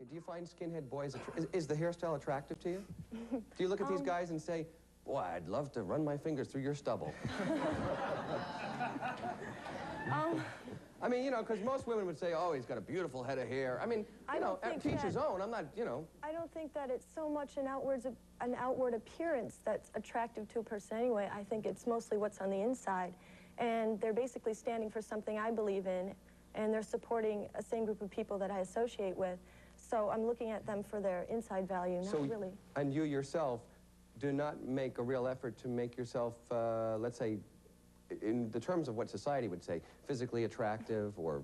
Okay, do you find skinhead boys, is the hairstyle attractive to you? Do you look at these guys and say, boy, I'd love to run my fingers through your stubble? I mean, you know, because most women would say, oh, he's got a beautiful head of hair. I mean, you know, teach his own. I'm not, you know. I don't think that it's so much an outward appearance that's attractive to a person anyway. I think it's mostly what's on the inside. And they're basically standing for something I believe in, and they're supporting a same group of people that I associate with. So I'm looking at them for their inside value, not really. And you yourself do not make a real effort to make yourself, let's say, in the terms of what society would say, physically attractive or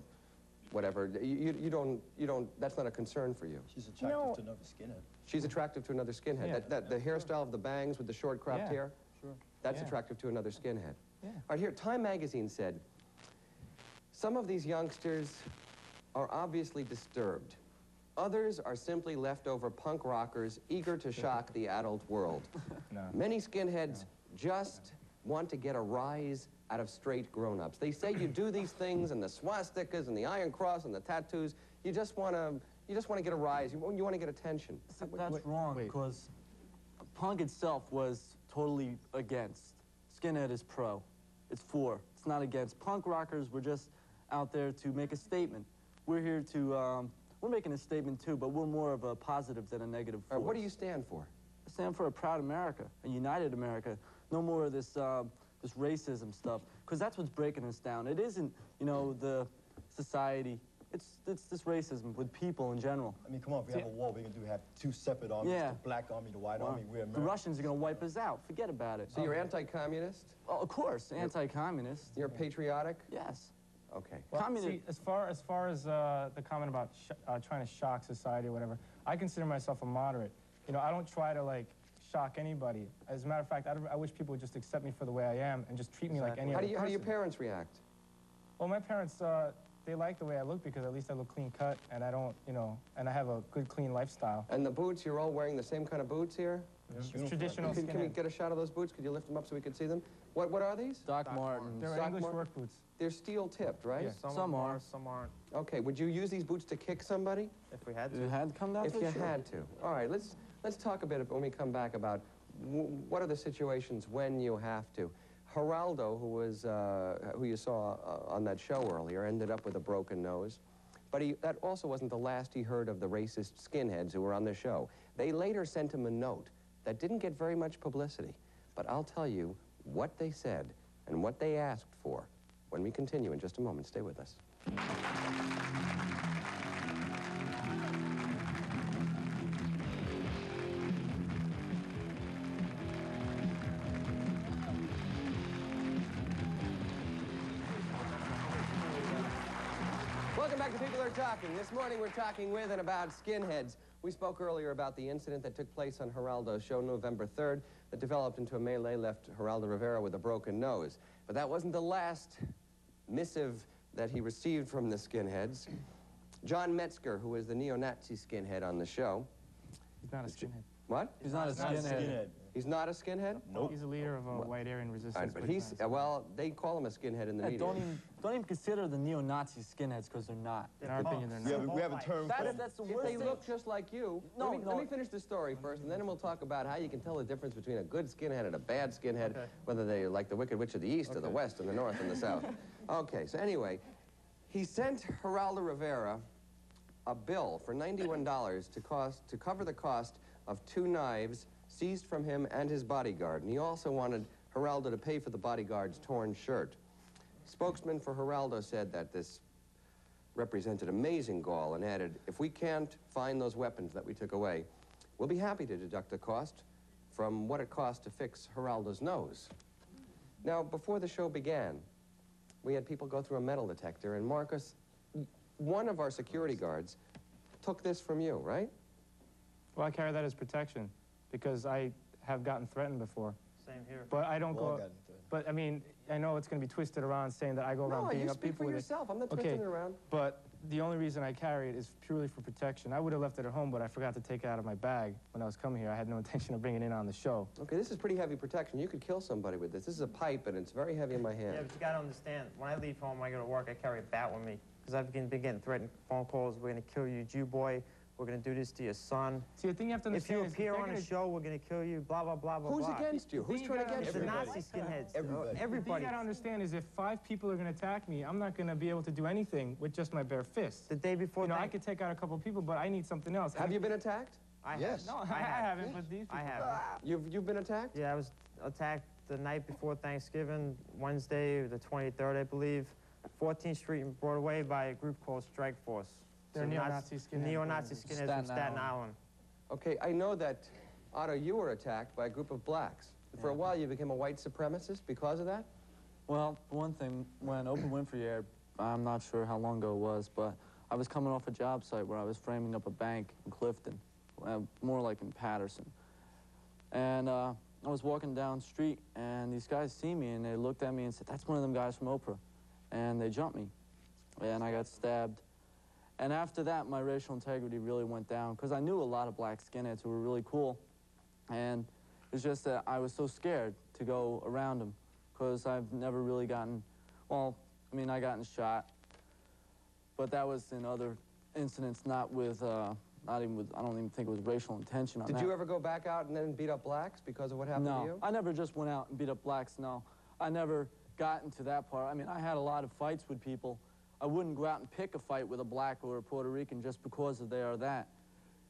whatever. You don't, that's not a concern for you. She's attractive to another skinhead. She's attractive to another skinhead. Yeah, the hairstyle of the bangs with the short cropped hair? Sure. That's attractive to another skinhead. Yeah. All right, here, Time magazine said, some of these youngsters are obviously disturbed. Others are simply leftover punk rockers eager to shock the adult world. No. Many skinheads just want to get a rise out of straight grown-ups. They say you do these things and the swastikas and the iron cross and the tattoos, you just want to get a rise, you want to get attention. That's wrong, because punk itself was totally against. Skinhead is pro. It's for. It's not against. Punk rockers were just out there to make a statement. We're here to, we're making a statement too, but we're more of a positive than a negative force. What do you stand for? I stand for a proud America, a united America. No more of this, this racism stuff, because that's what's breaking us down. It isn't, you know, the society. It's this racism with people in general. I mean, come on, if we have a war, we can have two separate armies, the black army, the white army. We're America. The Russians are going to wipe us out. Forget about it. So you're anti-communist? Well, of course, anti-communist. You're patriotic? Yes. Okay. Well, see, as far as the comment about trying to shock society or whatever, I consider myself a moderate. You know, I don't try to, like, shock anybody. As a matter of fact, I wish people would just accept me for the way I am and just treat me like any other person. How do your parents react? Well, my parents, they like the way I look because at least I look clean cut and I don't, you know, and I have a good, clean lifestyle. And the boots, you're all wearing the same kind of boots here? Yeah. It's traditional skinhead. Can we get a shot of those boots? Could you lift them up so we can see them? What are these? Doc Martens. They're English work boots. They're steel-tipped, right? Yeah, some are, some aren't. Okay, would you use these boots to kick somebody? If we had to. If you had to come down If you had to. All right, let's talk a bit when we come back about what are the situations when you have to. Geraldo, who you saw on that show earlier, ended up with a broken nose. But that also wasn't the last he heard of the racist skinheads who were on the show. They later sent him a note that didn't get very much publicity. But I'll tell you what they said and what they asked for when we continue in just a moment. Stay with us. Welcome back to People Are Talking. This morning we're talking with and about skinheads. We spoke earlier about the incident that took place on Geraldo's show November 3rd that developed into a melee, left Geraldo Rivera with a broken nose. But that wasn't the last missive that he received from the skinheads. John Metzger, who was the neo-Nazi skinhead on the show. He's not a skinhead. What? He's not a skinhead. He's not a skinhead? Nope. He's a leader of a white Aryan resistance. Right, but he's, well, they call him a skinhead in the media. Don't even consider the neo-Nazi skinheads, because they're not. In our opinion, they're not. Yeah, we have a term for them. That's the If worst they thing. look just like you, let me finish the story first, and then we'll talk about how you can tell the difference between a good skinhead and a bad skinhead, whether they like the Wicked Witch of the East or the West and the North and the South. Okay, so anyway, he sent Geraldo Rivera a bill for $91 to cover the cost of 2 knives seized from him and his bodyguard, and he also wanted Geraldo to pay for the bodyguard's torn shirt. Spokesman for Geraldo said that this represented amazing gall and added, if we can't find those weapons that we took away, we'll be happy to deduct the cost from what it cost to fix Geraldo's nose. Now, before the show began, we had people go through a metal detector, and Marcus, one of our security guards, took this from you, right? Well, I carry that as protection because I have gotten threatened before. Same here. But I don't go. But I mean, I know it's going to be twisted around saying that I go around beating up people with it. No, you speak for yourself. I'm not twisting it around. But the only reason I carry it is purely for protection. I would have left it at home, but I forgot to take it out of my bag when I was coming here. I had no intention of bringing it in on the show. Okay, this is pretty heavy protection. You could kill somebody with this. This is a pipe, and it's very heavy in my hand. Yeah, but you got to understand, when I leave home, I go to work, I carry a bat with me because I've been getting threatened phone calls. We're going to kill you, Jew boy. We're going to do this to your son. See, the thing you have to If you understand is appear on a show, we're going to kill you, blah, blah, blah, blah, Who's blah. against you? Who's trying to get It's the you? Nazi skinheads. Everybody. The thing Everybody. you gotta understand is if 5 people are gonna attack me, I'm not gonna be able to do anything with just my bare fist. The day before, You know, I could take out a couple people, but I need something else. Have you been attacked? I Yes. have. No, I haven't, but these people. I have. You've been attacked? Yeah, I was attacked the night before Thanksgiving, Wednesday, the 23rd, I believe, 14th Street and Broadway by a group called Strike Force. They're It's a neo-Nazi skinheads. Neo-Nazi skinheads from Staten Island. Okay, I know that, Otto, you were attacked by a group of blacks. For a while, you became a white supremacist because of that? Well, one thing, when Oprah Winfrey aired, I'm not sure how long ago it was, but I was coming off a job site where I was framing up a bank in Clifton, more like in Patterson. And I was walking down the street, and these guys see me, and they looked at me and said, "That's one of them guys from Oprah." And they jumped me, and I got stabbed. And after that, my racial integrity really went down, because I knew a lot of black skinheads who were really cool, and it's just that I was so scared to go around them, because I've never really gotten, well, I mean, I gotten shot, but that was in other incidents, not with, not even with, I don't even think it was racial intention on that. Did you ever go back out and then beat up blacks because of what happened to you? No, I never just went out and beat up blacks, no. I never got into that part. I mean, I had a lot of fights with people. I wouldn't go out and pick a fight with a black or a Puerto Rican just because of they are that.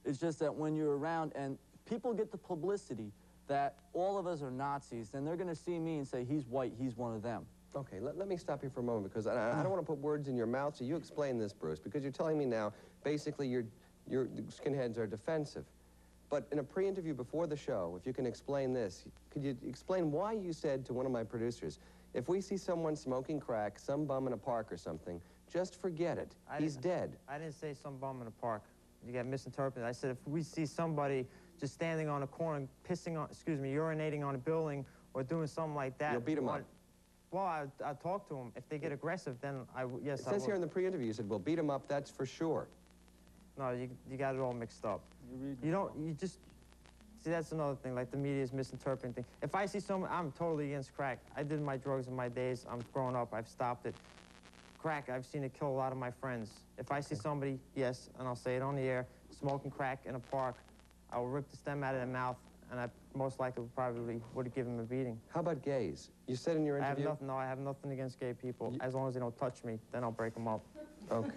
It's just that when you're around and people get the publicity that all of us are Nazis, then they're going to see me and say, he's white, he's one of them. Okay, let me stop you for a moment, because I don't want to put words in your mouth, so you explain this, Bruce, because you're telling me now, basically, your skinheads are defensive. But in a pre-interview before the show, if you can explain this, could you explain why you said to one of my producers, if we see someone smoking crack, some bum in a park or something, just forget it. He's dead. I didn't say some bum in a park. You got misinterpreted. I said if we see somebody just standing on a corner, pissing on, urinating on a building or doing something like that. You'll beat him up. Well, I'll talk to them. If they get aggressive, then yes, It says here in the pre-interview, you said, we'll beat him up, that's for sure. No, you got it all mixed up. You just, see, that's another thing, like the media is misinterpreting things. If I see someone, I'm totally against crack. I did my drugs in my days. I'm growing up, I've stopped it. Crack, I've seen it kill a lot of my friends. If I see somebody, yes, and I'll say it on the air, smoking crack in a park, I will rip the stem out of their mouth, and I most likely probably would have given them a beating. How about gays? You said in your interview... I have nothing against gay people. As long as they don't touch me, then I'll break them up. Okay.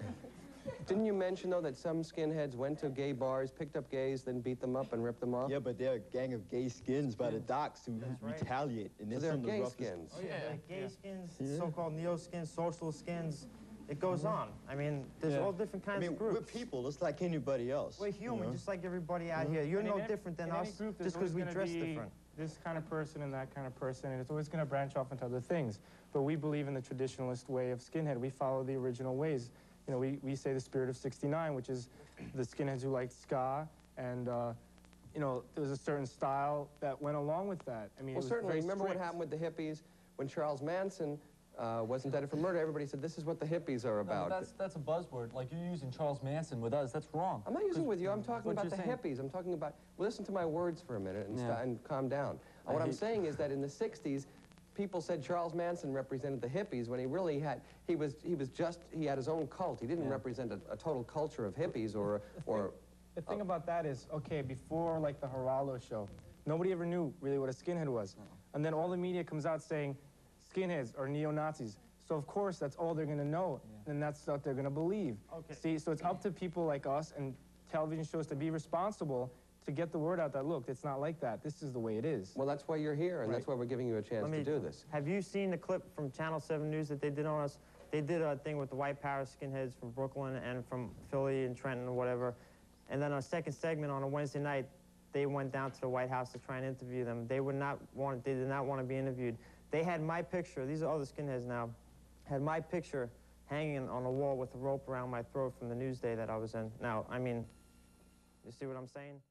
Didn't you mention, though, that some skinheads went to gay bars, picked up gays, then beat them up and ripped them off? Yeah, but they're a gang of gay skins by the docks who retaliate. And So they're gay skins. Oh, yeah, like gay skins, so-called neo-skins, social skins. It goes on. I mean, there's all different kinds of groups. We're people, just like anybody else. We're human, just like everybody out here. You're no different than us, just because we dress different. This kind of person and that kind of person, and it's always going to branch off into other things. But we believe in the traditionalist way of skinhead. We follow the original ways. You know, we say the spirit of '69, which is the skinheads who liked ska, and you know, there was a certain style that went along with that. I mean, well, certainly. Remember what happened with the hippies when Charles Manson was indicted for murder? Everybody said, this is what the hippies are about. No, that's a buzzword. Like, you're using Charles Manson with us. That's wrong. I'm not using it with you. I'm talking about the hippies. I'm talking about... Well, listen to my words for a minute and calm down. What I'm saying is that in the 60s, people said Charles Manson represented the hippies when he really had... He had his own cult. He didn't represent a total culture of hippies or... The thing about that is, okay, before, like, the Geraldo show, nobody ever knew really what a skinhead was. No. And then all the media comes out saying, skinheads are neo-Nazis. So, of course, that's all they're going to know, and that's what they're going to believe. Okay. See, so it's up to people like us and television shows to be responsible to get the word out that, look, it's not like that. This is the way it is. Well, that's why you're here, and that's why we're giving you a chance to do this. Have you seen the clip from Channel 7 News that they did on us? They did a thing with the white power skinheads from Brooklyn and from Philly and Trenton or whatever. And then a second segment on a Wednesday night, they went down to the White House to try and interview them. They did not want to be interviewed. They had my picture, these are other skinheads now, had my picture hanging on a wall with a rope around my throat from the news day that I was in. Now, I mean, you see what I'm saying?